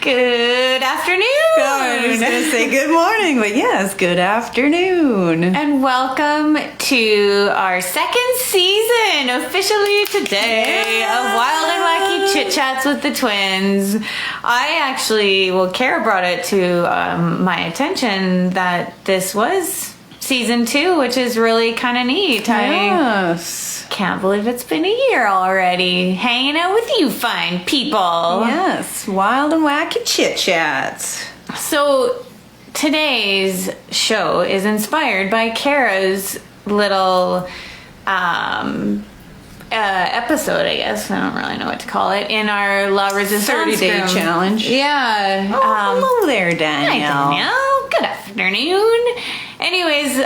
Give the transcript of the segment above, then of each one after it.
Good afternoon. I was going to say good morning, but yes, good afternoon. And welcome to our second season, officially today, of Wild and Wacky Chit Chats with the Twins. Kara brought it to my attention that this was season 2, which is really kind of neat. Yes. I can't believe it's been a year already, hanging out with you fine people. Yes, Wild and Wacky Chit Chats. So today's show is inspired by Kara's little episode, I guess. I don't really know what to call it. In our La Resistance 30-day challenge. Yeah. Oh, hello there, Danielle. Hi, Danielle. Good afternoon. Anyways,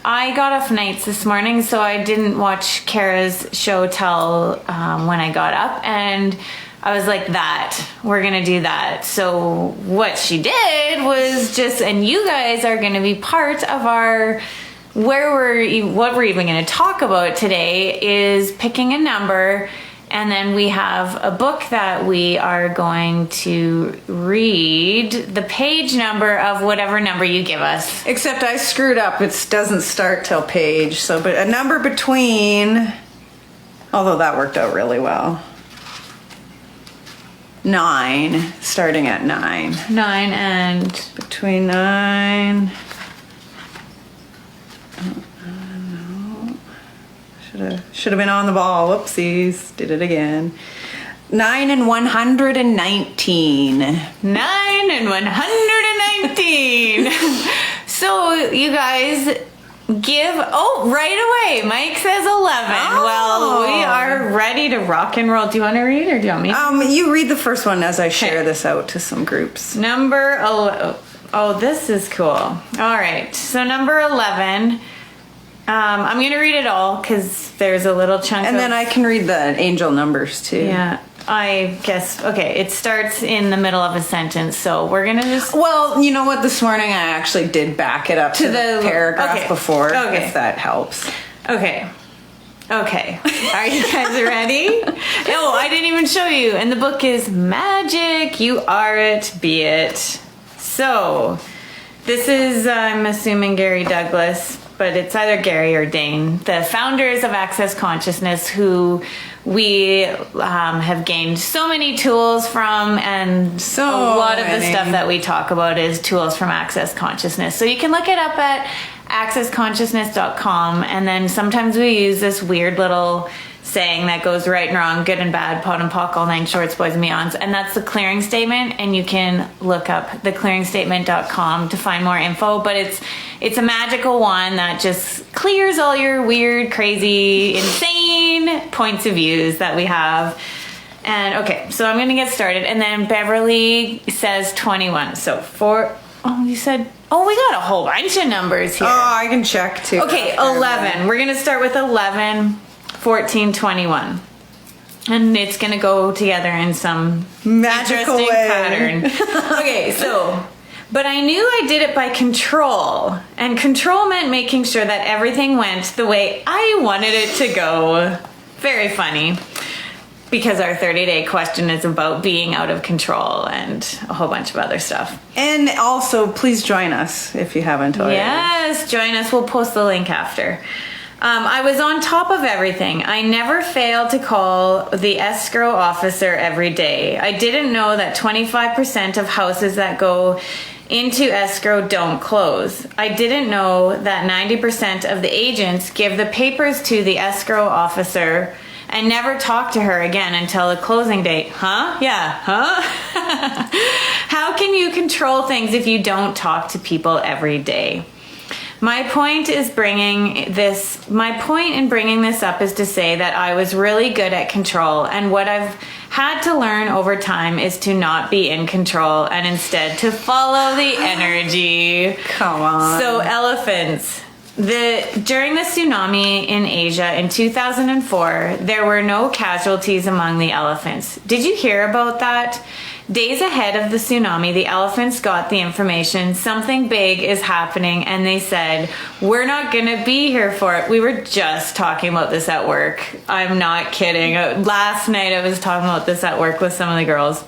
I got off nights this morning, so I didn't watch Kara's show till when I got up, and I was like, we're gonna do that. So what she did was and you guys are gonna be part of our, what we're even gonna talk about today is picking a number, and then we have a book that we are going to read the page number of whatever number you give us. Except I screwed up. It doesn't start till page. But a number between, although that worked out really well. 9, starting at 9. 9 and... Between 9... Should have been on the ball. Whoopsies. Did it again. 9 and 119. 9 and 119. So you guys right away. Mike says 11. Oh. Well, we are ready to rock and roll. Do you want to read or do you want me? You read the first one as I share this out to some groups. Number 11. Oh, this is cool. All right. So number 11. I'm going to read it all because there's a little chunk and then I can read the angel numbers too. Yeah, I guess. Okay, it starts in the middle of a sentence, so we're going to just... Well, you know what? This morning I actually did back it up to the paragraph before, if that helps. Okay. Are you guys ready? No, I didn't even show you. And the book is Magic, You Are It, Be It. So, this is, I'm assuming, Gary Douglas, but it's either Gary or Dane, the founders of Access Consciousness, who we have gained so many tools from, and a lot of the stuff that we talk about is tools from Access Consciousness. So you can look it up at accessconsciousness.com, and then sometimes we use this weird little saying that goes right and wrong, good and bad, pot and pock, all 9 shorts, boys and beyonds, and that's the clearing statement, and you can look up theclearingstatement.com to find more info, but it's a magical one that just clears all your weird, crazy, insane points of views that we have. And okay, so I'm gonna get started, and then Beverly says 21, so we got a whole bunch of numbers here. Oh, I can check too. Okay, 11. We're gonna start with 11, 14, 21. And it's gonna go together in some magical way. Pattern. Okay, but I knew I did it by control. And control meant making sure that everything went the way I wanted it to go. Very funny. Because our 30-day question is about being out of control and a whole bunch of other stuff. And also, please join us if you haven't already. Yes, join us. We'll post the link after. I was on top of everything. I never failed to call the escrow officer every day. I didn't know that 25% of houses that go into escrow don't close. I didn't know that 90% of the agents give the papers to the escrow officer and never talk to her again until the closing date. Huh? Yeah, huh? How can you control things if you don't talk to people every day? My point in bringing this up is to say that I was really good at control, and what I've had to learn over time is to not be in control and instead to follow the energy. Come on. So elephants. During the tsunami in Asia in 2004, there were no casualties among the elephants. Did you hear about that? Days ahead of the tsunami, the elephants got the information, something big is happening, and they said, we're not going to be here for it. We were just talking about this at work. I'm not kidding. Last night I was talking about this at work with some of the girls.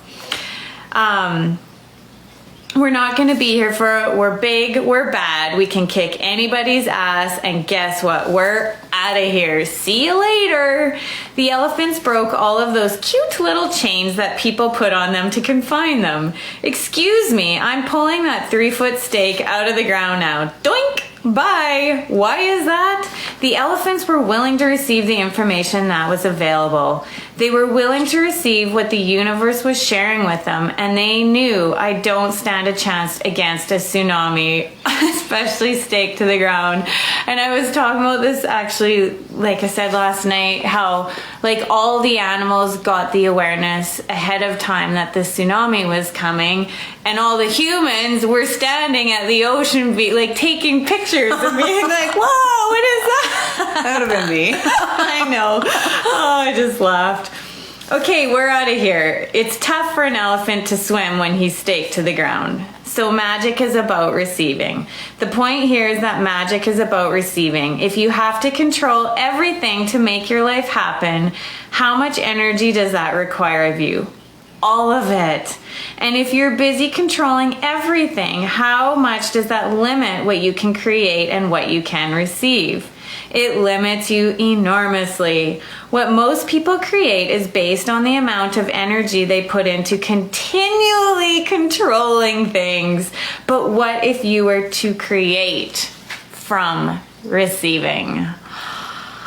We're not going to be here we're big, we're bad, we can kick anybody's ass, and guess what? We're out of here. See you later. The elephants broke all of those cute little chains that people put on them to confine them. Excuse me, I'm pulling that 3-foot stake out of the ground now. Doink! Bye! Why is that? The elephants were willing to receive the information that was available. They were willing to receive what the universe was sharing with them, and they knew I don't stand a chance against a tsunami, especially stake to the ground. And I was talking about this actually, like I said last night, how like all the animals got the awareness ahead of time that the tsunami was coming, and all the humans were standing at the ocean beach, like taking pictures and being like, whoa, what is that? That would have been me. I know. Oh, I just laughed. Okay, we're out of here. It's tough for an elephant to swim when he's staked to the ground. So magic is about receiving. The point here is that magic is about receiving. If you have to control everything to make your life happen, how much energy does that require of you? All of it. And if you're busy controlling everything, how much does that limit what you can create and what you can receive? It limits you enormously. What most people create is based on the amount of energy they put into continually controlling things. But what if you were to create from receiving?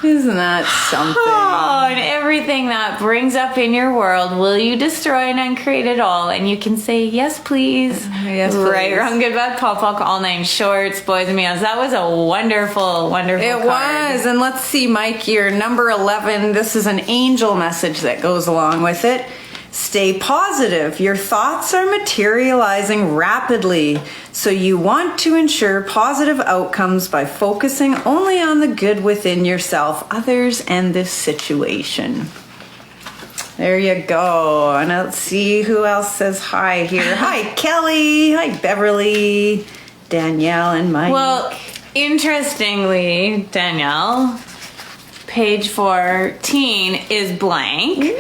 Isn't that something? Oh, and everything that brings up in your world, will you destroy and uncreate it all? And you can say, yes, please. Yes, please. Right, wrong, good, bad, pop, all 9 shorts, boys and meals. That was a wonderful, wonderful It card. was. And let's see, Mike, your number 11. This is an angel message that goes along with it. Stay positive. Your thoughts are materializing rapidly, so you want to ensure positive outcomes by focusing only on the good within yourself, others, and this situation. There you go. And let's see who else says hi here. Hi, Kelly. Hi, Beverly, Danielle, and Mike. Well, interestingly, Danielle, page 14 is blank.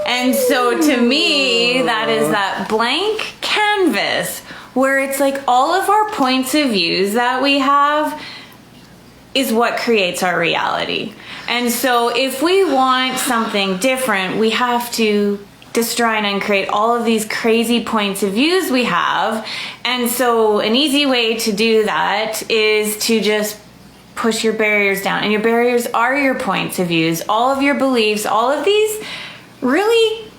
And so to me, that is that blank canvas where it's like all of our points of views that we have is what creates our reality. And so if we want something different, we have to destroy and uncreate all of these crazy points of views we have. And so an easy way to do that is to just push your barriers down. And your barriers are your points of views, all of your beliefs, all of these really,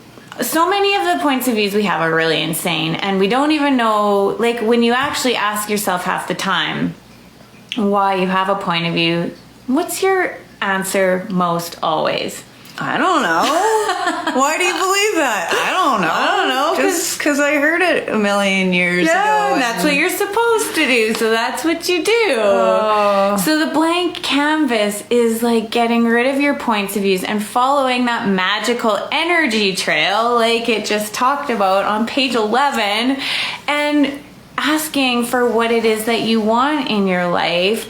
so many of the points of views we have are really insane, and we don't even know, like when you actually ask yourself half the time why you have a point of view, what's your answer most always? I don't know. Why do you believe that? I don't know. Just because I heard it a million years ago. And that's what you're supposed to do, so that's what you do. Oh. So the blank canvas is like getting rid of your points of views and following that magical energy trail like it just talked about on page 11, and asking for what it is that you want in your life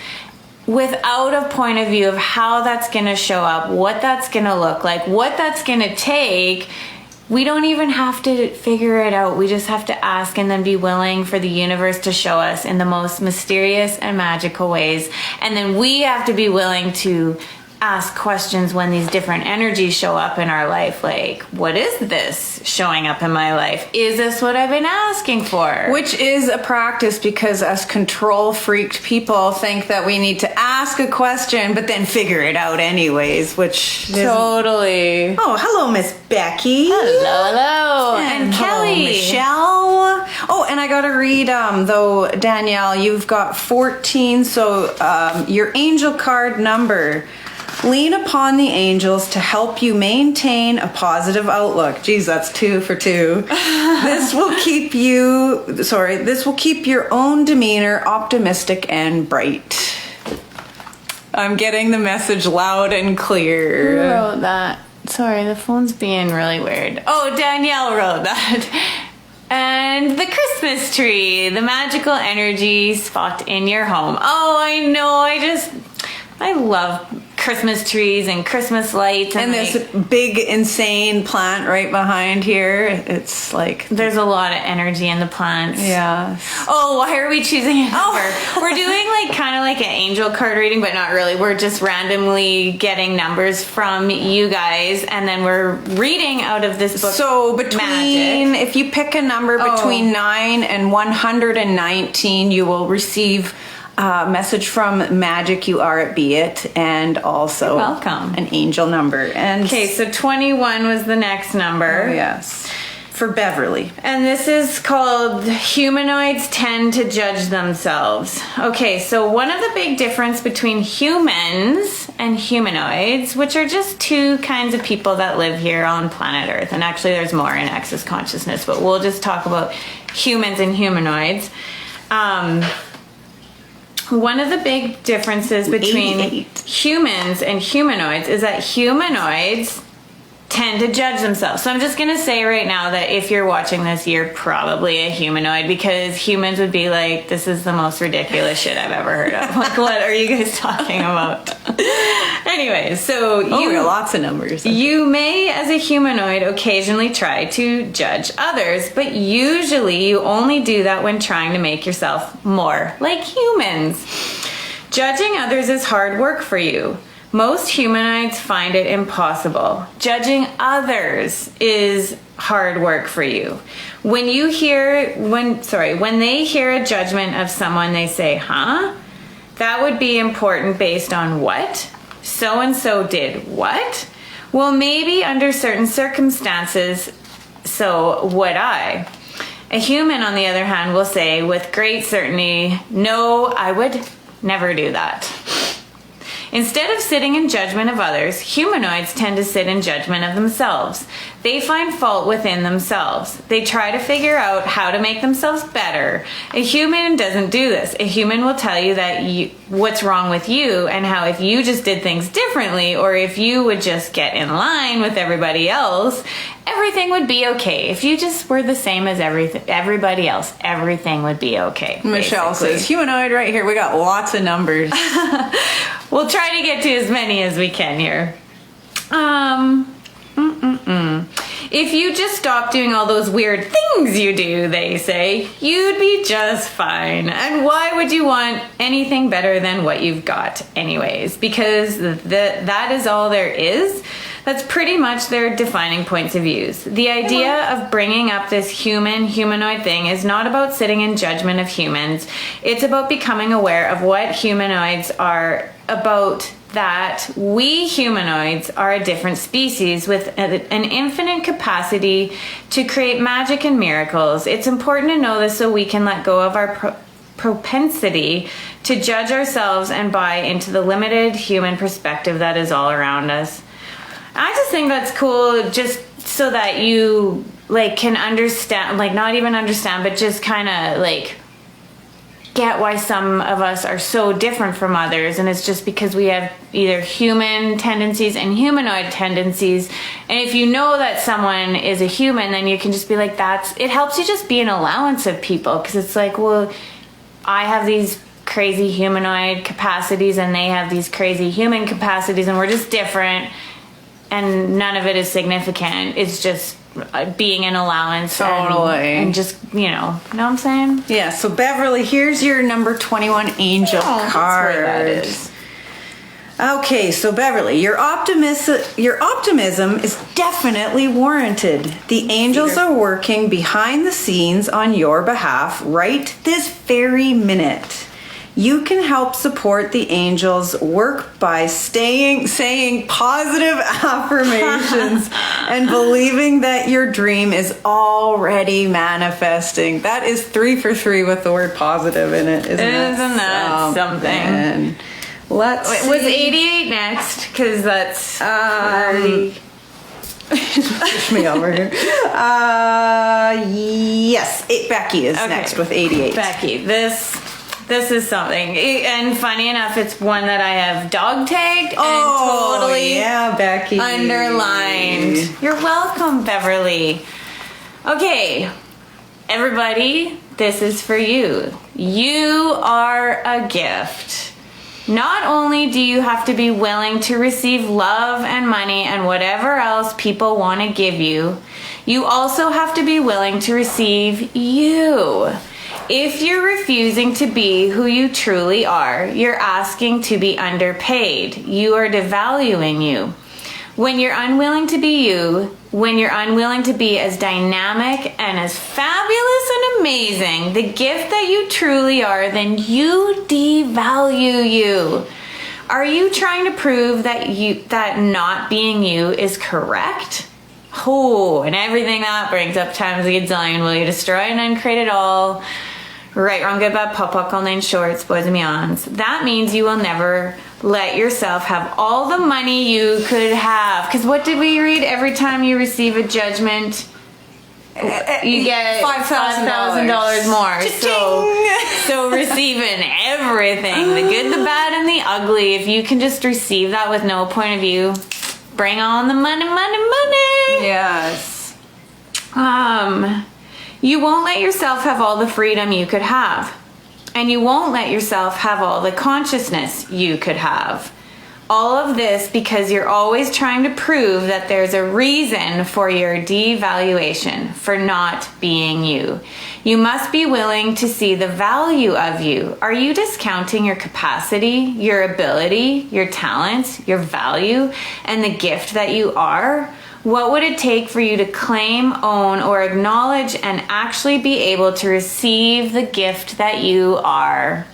without a point of view of how that's going to show up, what that's going to look like, what that's going to take. We don't even have to figure it out. We just have to ask and then be willing for the universe to show us in the most mysterious and magical ways. And then we have to be willing to ask questions when these different energies show up in our life. Like, what is this showing up in my life? Is this what I've been asking for? Which is a practice, because us control freaked people think that we need to ask a question but then figure it out anyways, which Totally. Oh, hello, Miss Becky. Hello. And Kelly. Hello, Michelle. Oh, and I gotta read, though, Danielle, you've got 14, so your angel card number. Lean upon the angels to help you maintain a positive outlook. Geez, that's 2 for 2. This will keep your own demeanor optimistic and bright. I'm getting the message loud and clear. Who wrote that? Sorry, the phone's being really weird. Oh, Danielle wrote that. And the Christmas tree, the magical energy spot in your home. Oh, I know. I love Christmas trees and Christmas lights. And like, this big, insane plant right behind here. It's like... there's a lot of energy in the plants. Yeah. Oh, why are we choosing a number? We're doing like kind of like an angel card reading, but not really. We're just randomly getting numbers from you guys, and then we're reading out of this book. So between, Magic. if you pick a number between 9 and 119, you will receive a message from Magic You Are at Be It, and also You're welcome. An angel number. And Okay, so 21 was the next number. oh, yes, for Beverly. And this is called Humanoids Tend to Judge Themselves. Okay, so one of the big difference between humans and humanoids, which are just two kinds of people that live here on planet Earth, and actually there's more in Access Consciousness, but we'll just talk about humans and humanoids. One of the big differences between 88. humans and humanoids is that humanoids tend to judge themselves. So I'm just going to say right now that if you're watching this, you're probably a humanoid, because humans would be like, this is the most ridiculous shit I've ever heard of. Like, what are you guys talking about? Anyway, so We got lots of numbers. you may, as a humanoid, occasionally try to judge others, but usually you only do that when trying to make yourself more like humans. Judging others is hard work for you. Most humanoids find it impossible. Judging others is hard work for you. When they hear a judgment of someone, they say, huh? That would be important based on what? So and so did what? Well, maybe under certain circumstances, so would I. A human, on the other hand, will say with great certainty, no, I would never do that. Instead of sitting in judgment of others, humanoids tend to sit in judgment of themselves. They find fault within themselves. They try to figure out how to make themselves better. A human doesn't do this. A human will tell you that what's wrong with you, and how if you just did things differently, or if you would just get in line with everybody else, everything would be okay. If you just were the same as everybody else, everything would be okay. Michelle basically. says, humanoid right here. We got lots of numbers. We'll try to get to as many as we can here. If you just stop doing all those weird things you do, they say, you'd be just fine. And why would you want anything better than what you've got anyways? Because that is all there is. That's pretty much their defining points of views. The idea of bringing up this humanoid thing is not about sitting in judgment of humans. It's about becoming aware of what humanoids are about, that we humanoids are a different species with an infinite capacity to create magic and miracles. It's important to know this so we can let go of our propensity to judge ourselves and buy into the limited human perspective that is all around us. I just think that's cool, just so that you like can understand, like not even understand, but just kind of like get why some of us are so different from others. And it's just because we have either human tendencies and humanoid tendencies. And if you know that someone is a human, then you can just be like, it helps you just be an allowance of people. Because it's like, well, I have these crazy humanoid capacities and they have these crazy human capacities, and we're just different. And none of it is significant. It's just being an allowance. Totally. And just, you know what I'm saying? Yeah, so Beverly, here's your number 21 angel card. That's where that is. Okay, so Beverly, your optimism is definitely warranted. The angels are working behind the scenes on your behalf right this very minute. You can help support the angels' work by saying positive affirmations and believing that your dream is already manifesting. That is 3 for 3 with the word positive in it, isn't it? Isn't that something? Let's see. Was 88 next? Because that's already... Push me over here. Yes, Becky is next with 88. Becky, this is something, and funny enough, it's one that I have dog tagged and totally Becky underlined. You're welcome, Beverly. Okay, everybody, this is for you. You are a gift. Not only do you have to be willing to receive love and money and whatever else people want to give you, you also have to be willing to receive you. If you're refusing to be who you truly are, you're asking to be underpaid. You are devaluing you. When you're unwilling to be you, when you're unwilling to be as dynamic and as fabulous and amazing, the gift that you truly are, then you devalue you. Are you trying to prove that not being you is correct? Oh, and everything that brings up times a gazillion. Will you destroy and uncreate it all? Right, wrong, good, bad, pop, all nine shorts, boys and beyonds. That means you will never let yourself have all the money you could have. Because what did we read? Every time you receive a judgment, you get $5,000 more. So receiving everything, the good, the bad, and the ugly. If you can just receive that with no point of view, bring on the money, money, money. Yes. You won't let yourself have all the freedom you could have. And you won't let yourself have all the consciousness you could have. All of this because you're always trying to prove that there's a reason for your devaluation, for not being you. You must be willing to see the value of you. Are you discounting your capacity, your ability, your talents, your value, and the gift that you are? What would it take for you to claim, own, or acknowledge and actually be able to receive the gift that you are?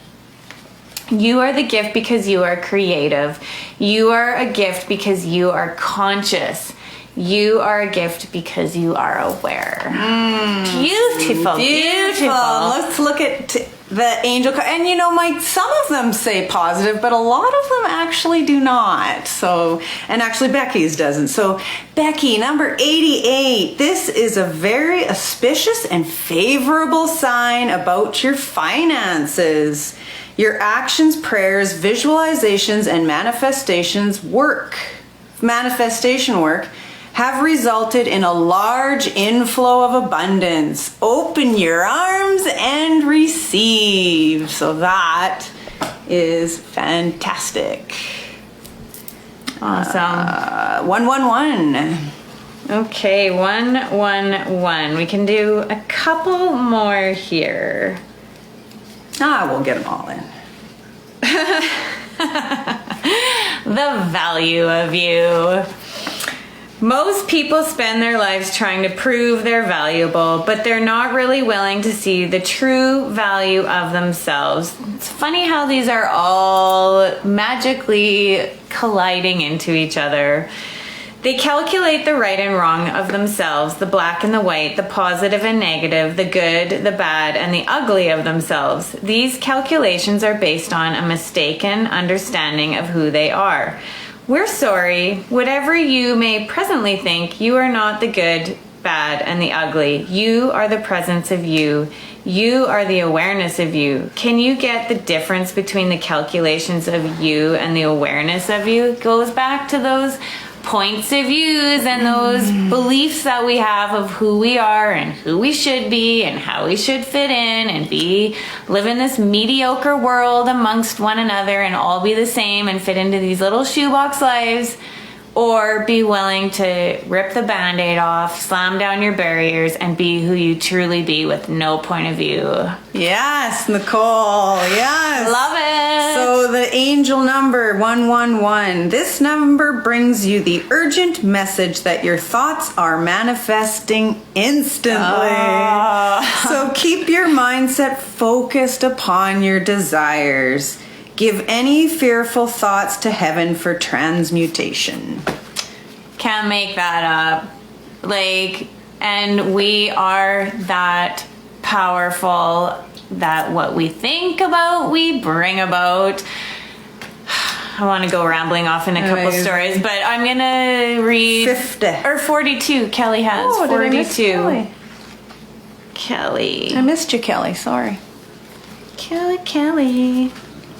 You are the gift because you are creative. You are a gift because you are conscious. You are a gift because you are aware. Beautiful, beautiful. Let's look at the angel card. And you know, Mike, some of them say positive, but a lot of them actually do not. So, and actually Becky's doesn't. So, Becky, number 88. This is a very auspicious and favorable sign about your finances. Your actions, prayers, visualizations, and manifestation work have resulted in a large inflow of abundance. Open your arms and receive. So that is fantastic. Awesome. 111. Okay, 111. We can do a couple more here. We'll get them all in. The value of you. Most people spend their lives trying to prove they're valuable, but they're not really willing to see the true value of themselves. It's funny how these are all magically colliding into each other. They calculate the right and wrong of themselves, the black and the white, the positive and negative, the good, the bad, and the ugly of themselves. These calculations are based on a mistaken understanding of who they are. We're sorry, whatever you may presently think, you are not the good, bad, and the ugly. You are the presence of you. You are the awareness of you. Can you get the difference between the calculations of you and the awareness of you? It goes back to those points of views and those beliefs that we have of who we are and who we should be and how we should fit in and live in this mediocre world amongst one another and all be the same and fit into these little shoebox lives, or be willing to rip the band-aid off, slam down your barriers, and be who you truly be with no point of view. Yes, Nicole. Yes. Love it. So the angel number 111. This number brings you the urgent message that your thoughts are manifesting instantly. So keep your mindset focused upon your desires. Give any fearful thoughts to heaven for transmutation. Can't make that up. And we are that powerful that what we think about, we bring about. I want to go rambling off in a couple stories, but I'm going to read 50. Or 42. Kelly has 42. Did I miss Kelly? Kelly. I missed you, Kelly. Sorry. Kelly.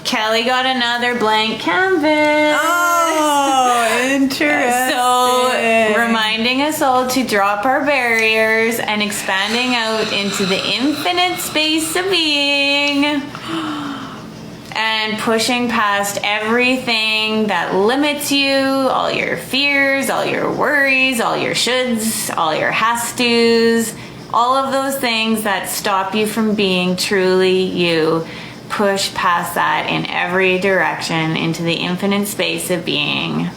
Kelly got another blank canvas. Oh, interesting. So, reminding us all to drop our barriers and expanding out into the infinite space of being. and pushing past everything that limits you, all your fears, all your worries, all your shoulds, all your has tos, all of those things that stop you from being truly you. Push past that in every direction into the infinite space of being.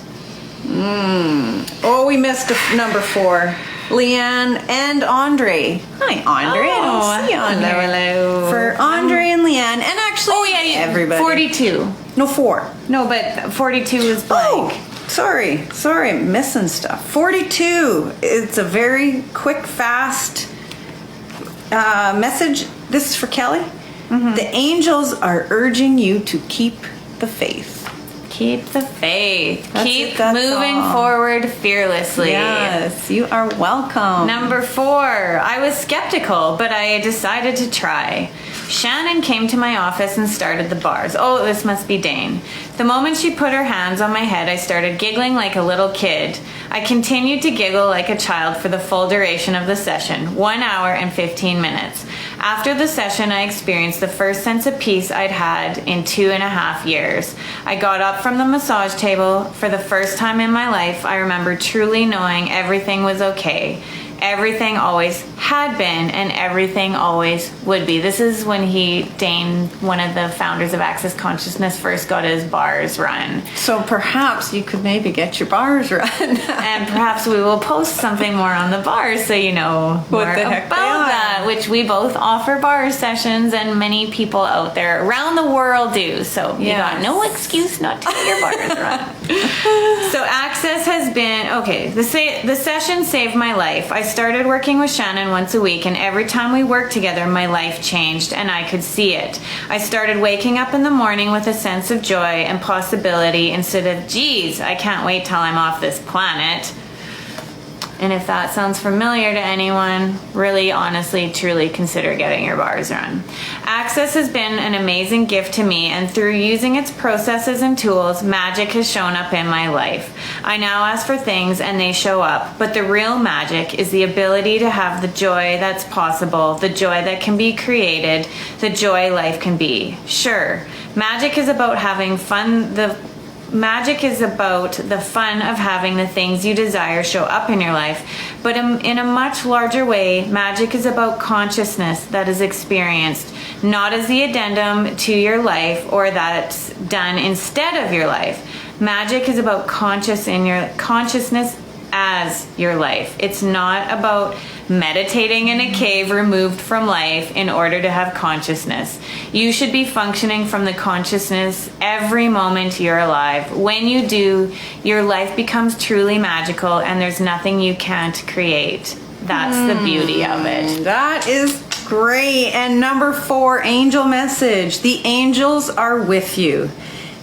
Oh, we missed number 4. Leanne and Andre. Hi, Andre. I don't see you on here. Hello. For Andre and Leanne, and actually everybody. 42. No, 4. No, but 42 is blank. Oh, sorry, I'm missing stuff. 42. It's a very quick, fast message. This is for Kelly. The angels are urging you to keep the faith. Keep the faith. Keep that's moving all. forward fearlessly. Yes, you are welcome. Number 4, I was skeptical, but I decided to try. Shannon came to my office and started the bars. Oh, this must be Dane. The moment she put her hands on my head, I started giggling like a little kid. I continued to giggle like a child for the full duration of the session, 1 hour and 15 minutes. After the session, I experienced the first sense of peace I'd had in 2.5 years. I got up from the massage table. For the first time in my life, I remember truly knowing everything was okay. Everything always had been, and everything always would be. This is when Dane, one of the founders of Access Consciousness, first got his bars run. So perhaps you could maybe get your bars run. And perhaps we will post something more on the bars so you know What more the heck about they are. that, which we both offer bar sessions, and many people out there around the world do. So you got no excuse not to get your bars run. So Access has been, okay, the session saved my life. I started working with Shannon once a week, and every time we worked together, my life changed, and I could see it. I started waking up in the morning with a sense of joy and possibility instead of, geez, I can't wait till I'm off this planet. And if that sounds familiar to anyone, really, honestly, truly consider getting your bars run. Access has been an amazing gift to me, and through using its processes and tools, magic has shown up in my life. I now ask for things and they show up, but the real magic is the ability to have the joy that's possible, the joy that can be created, the joy life can be. Sure, magic is about having fun, Magic is about the fun of having the things you desire show up in your life, but in a much larger way, magic is about consciousness that is experienced, not as the addendum to your life or that's done instead of your life. Magic is about consciousness as your life. It's not about meditating in a cave removed from life in order to have consciousness. You should be functioning from the consciousness every moment you're alive. When you do, your life becomes truly magical, and there's nothing you can't create. That's the beauty of it. That is great. And number 4, angel message. The angels are with you.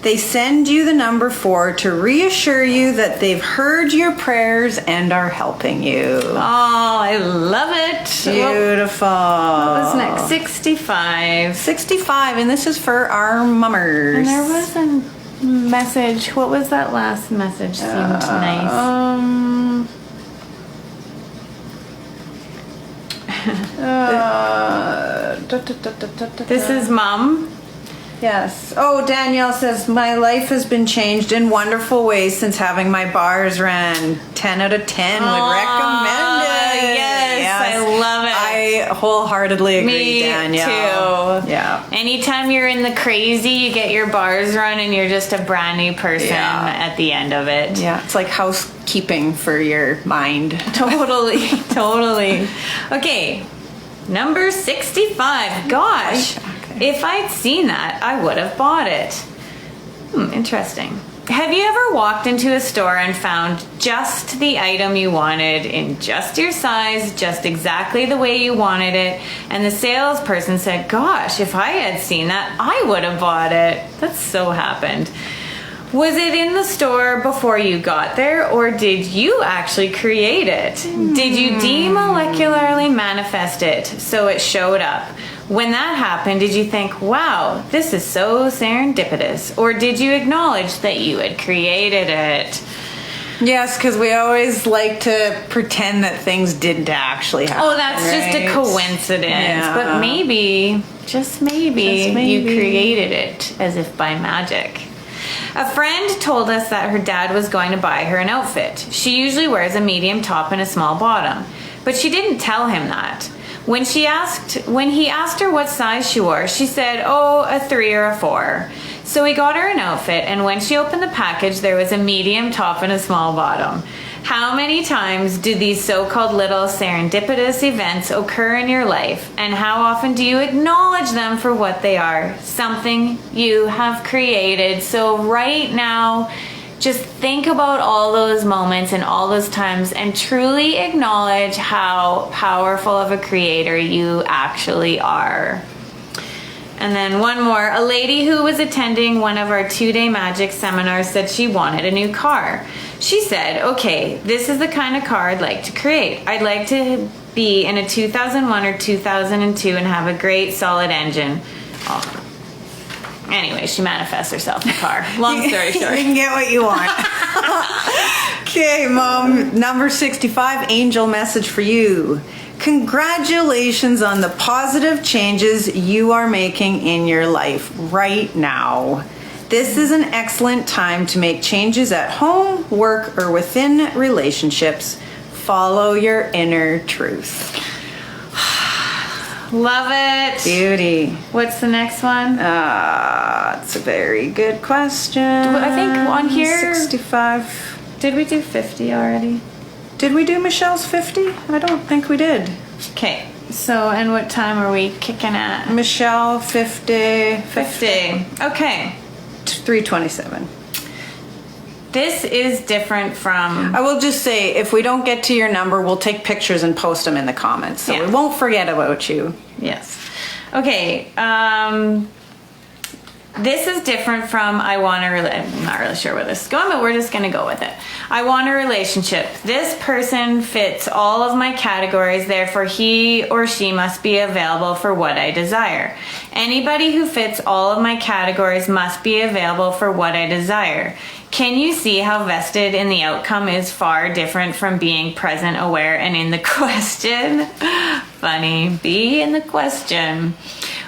They send you the number 4 to reassure you that they've heard your prayers and are helping you. Oh, I love it. Beautiful. What was next? 65. 65, and this is for our mummers. And there was a message. What was that last message? Seemed nice. This is Mom. Yes. Oh, Danielle says, my life has been changed in wonderful ways since having my bars ran. 10 out of 10 would recommend it. Yes, I love it. I wholeheartedly agree, Me Danielle. too. Yeah. Anytime you're in the crazy, you get your bars run and you're just a brand new person at the end of it. Yeah, it's like housekeeping for your mind. Totally, totally. Okay, number 65. Gosh. If I'd seen that, I would have bought it. Interesting. Have you ever walked into a store and found just the item you wanted in just your size, just exactly the way you wanted it, and the salesperson said, gosh, if I had seen that, I would have bought it? That so happened. Was it in the store before you got there, or did you actually create it? Did you demolecularly manifest it so it showed up? When that happened, did you think, wow, this is so serendipitous? Or did you acknowledge that you had created it? Yes, because we always like to pretend that things didn't actually happen. Oh, that's just a right? coincidence. Yeah. But maybe, just maybe, Just maybe. you created it as if by magic. A friend told us that her dad was going to buy her an outfit. She usually wears a medium top and a small bottom, but she didn't tell him that. When he asked her what size she wore, she said, "Oh, a 3 or a 4." So he got her an outfit, and when she opened the package, there was a medium top and a small bottom. How many times do these so-called little serendipitous events occur in your life, and how often do you acknowledge them for what they are? Something you have created. So right now, just think about all those moments and all those times and truly acknowledge how powerful of a creator you actually are. And then one more. A lady who was attending one of our 2-day magic seminars said she wanted a new car. She said, "Okay, this is the kind of car I'd like to create. I'd like to be in a 2001 or 2002 and have a great solid engine." Oh. Anyway, she manifests herself a car. Long story short. You can get what you want. Okay, Mom, number 65, angel message for you. Congratulations on the positive changes you are making in your life right now. This is an excellent time to make changes at home, work, or within relationships. Follow your inner truth. Love it. Beauty. What's the next one? It's a very good question. I think on here- 65. Did we do 50 already? Did we do Michelle's 50? I don't think we did. Okay. So, and what time are we kicking at? Michelle, 50. 50. Okay. 327. This is different from... I will just say, if we don't get to your number, we'll take pictures and post them in the comments. So Yeah. we won't forget about you. Yes. Okay. This is different from I want a I'm not really sure where this is going, but we're just going to go with it. I want a relationship. This person fits all of my categories, therefore he or she must be available for what I desire. Anybody who fits all of my categories must be available for what I desire. Can you see how vested in the outcome is far different from being present, aware, and in the question? Funny. Be in the question.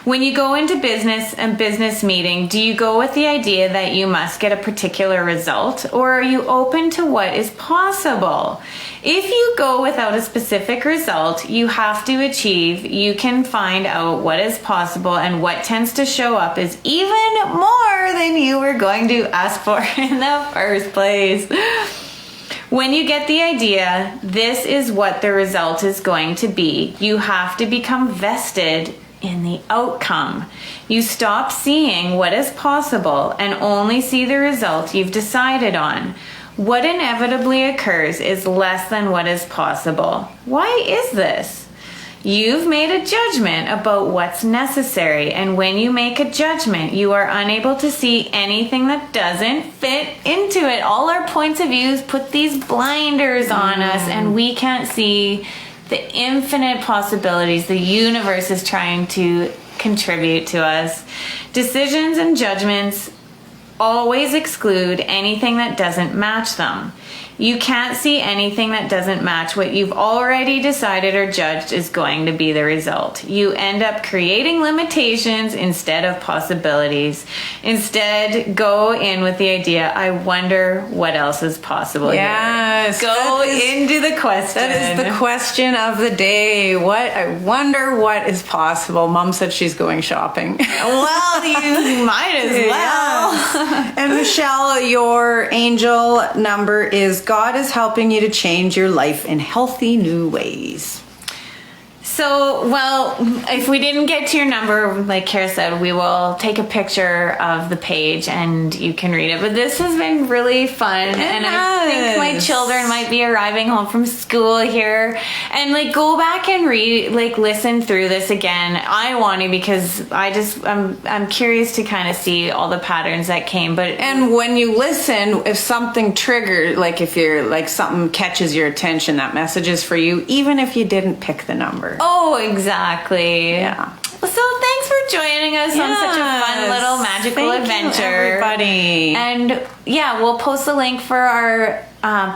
When you go into business and business meeting, do you go with the idea that you must get a particular result, or are you open to what is possible? If you go without a specific result you have to achieve, you can find out what is possible, and what tends to show up is even more than you were going to ask for in the first place. When you get the idea, this is what the result is going to be, you have to become vested in the outcome. You stop seeing what is possible and only see the result you've decided on. What inevitably occurs is less than what is possible. Why is this? You've made a judgment about what's necessary, and when you make a judgment, you are unable to see anything that doesn't fit into it. All our points of views put these blinders on us, and we can't see the infinite possibilities the universe is trying to contribute to us. Decisions and judgments always exclude anything that doesn't match them. You can't see anything that doesn't match what you've already decided or judged is going to be the result. You end up creating limitations instead of possibilities. Instead, go in with the idea, I wonder what else is possible Yes, here. Go that is- into the question. That is the question of the day. I wonder what is possible. Mom said she's going shopping. Well, you might as well. Yes. And Michelle, your angel number is God is helping you to change your life in healthy new ways. So, well, if we didn't get to your number, like Kara said, we will take a picture of the page and you can read it. But this has been really fun. And I think my children might be arriving home from school here. And like, go back and read, like, listen through this again. I want to, because I'm curious to kind of see all the patterns that came. But And when you listen, if something triggers, like if you're like something catches your attention, that message is for you, even if you didn't pick the number. oh, exactly. Yeah. So thanks for joining us on such a fun little magical Thank you, adventure. everybody. And yeah, we'll post a link for our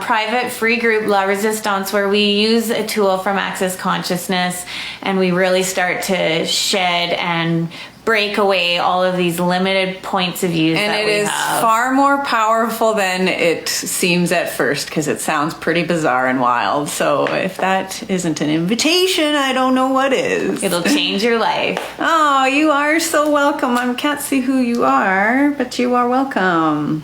private free group La Resistance, where we use a tool from Access Consciousness and we really start to shed and break away all of these limited points of view And that it we is have. far more powerful than it seems at first, because it sounds pretty bizarre and wild. So if that isn't an invitation, I don't know what is. It'll change your life. Oh, you are so welcome. I can't see who you are, but you are welcome.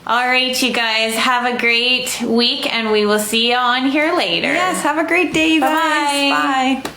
All right, you guys, have a great week, and we will see you on here later. Yes, have a great day, you guys. Bye-bye. Bye.